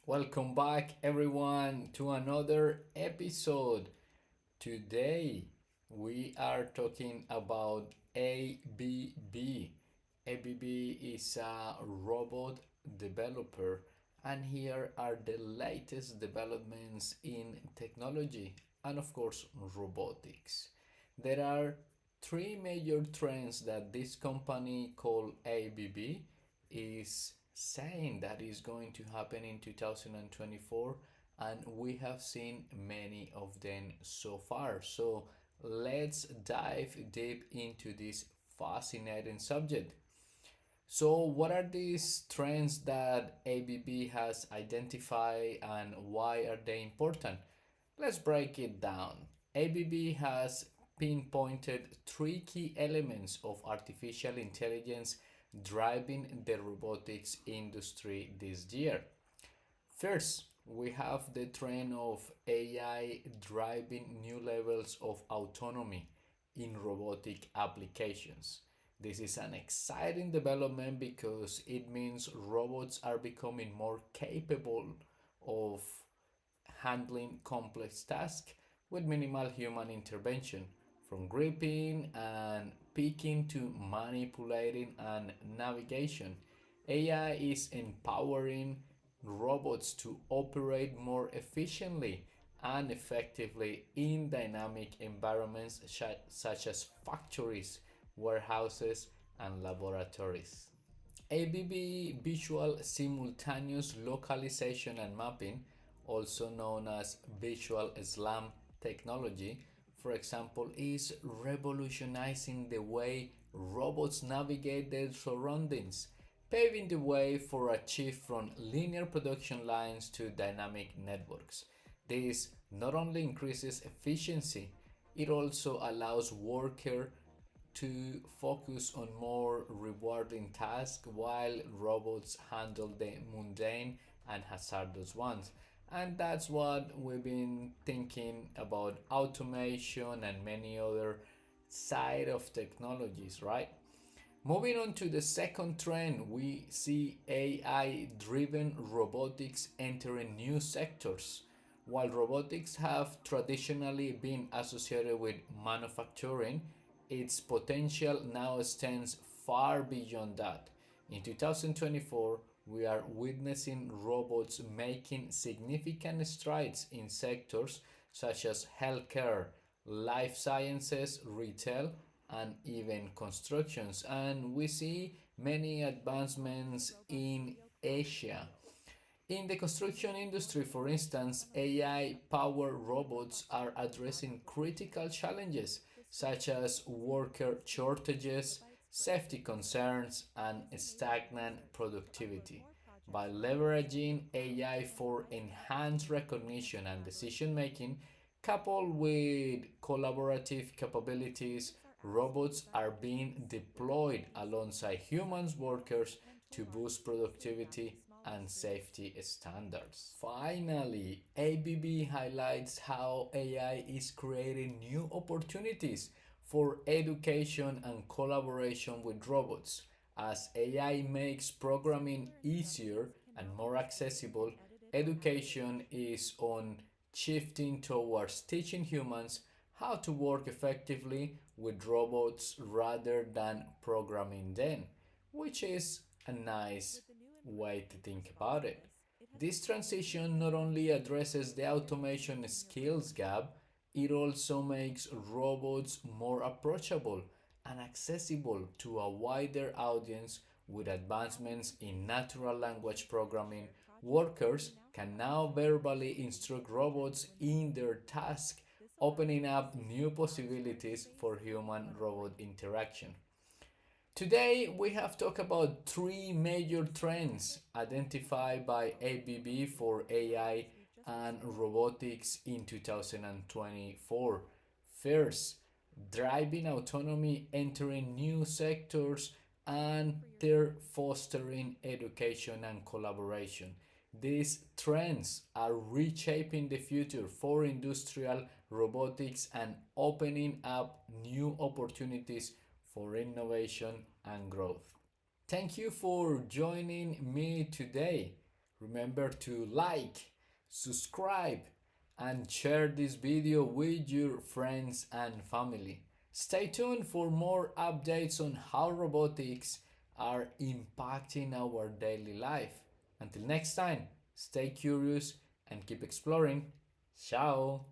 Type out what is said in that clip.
Welcome back, everyone, to another episode. Today, we are talking about ABB. ABB is a robot developer, and here are the latest developments in technology and, of course, robotics. There are three major trends that this company called ABB is saying that is going to happen in 2024, and we have seen many of them so far. So let's dive deep into this fascinating subject. So, what are these trends that ABB has identified and why are they important? Let's break it down. ABB has pinpointed three key elements of artificial intelligence driving the robotics industry this year. First, we have the trend of AI driving new levels of autonomy in robotic applications. This is an exciting development because it means robots are becoming more capable of handling complex tasks with minimal human intervention, from gripping and picking to manipulating and navigation. AI is empowering robots to operate more efficiently and effectively in dynamic environments such as factories, warehouses, and laboratories. ABB Visual Simultaneous Localization and Mapping, also known as Visual SLAM technology, for example, is revolutionizing the way robots navigate their surroundings, paving the way for a shift from linear production lines to dynamic networks. This not only increases efficiency, it also allows workers to focus on more rewarding tasks while robots handle the mundane and hazardous ones. And that's what we've been thinking about automation and many other side of technologies, right? Moving on to the second trend, we see AI driven robotics entering new sectors. While robotics have traditionally been associated with manufacturing, its potential now extends far beyond that. In 2024, we are witnessing robots making significant strides in sectors such as healthcare, life sciences, retail, and even constructions. And we see many advancements in Asia. In the construction industry, for instance, AI powered robots are addressing critical challenges such as worker shortages, safety concerns, and stagnant productivity. By leveraging AI for enhanced recognition and decision making, coupled with collaborative capabilities, robots are being deployed alongside humans workers to boost productivity and safety standards. Finally, ABB highlights how AI is creating new opportunities for education and collaboration with robots. As AI makes programming easier and more accessible, education is on shifting towards teaching humans how to work effectively with robots rather than programming them, which is a nice way to think about it. This transition not only addresses the automation skills gap, it also makes robots more approachable and accessible to a wider audience. With advancements in natural language programming. Workers can now verbally instruct robots in their task, opening up new possibilities for human robot interaction. Today, we have talked about three major trends identified by ABB for AI and robotics in 2024. First, driving autonomy entering new sectors, and third, fostering education and collaboration. These trends are reshaping the future for industrial robotics and opening up new opportunities for innovation and growth. Thank you for joining me today. Remember to like, subscribe, and share this video with your friends and family. Stay tuned for more updates on how robotics are impacting our daily life. Until next time, stay curious and keep exploring. Ciao!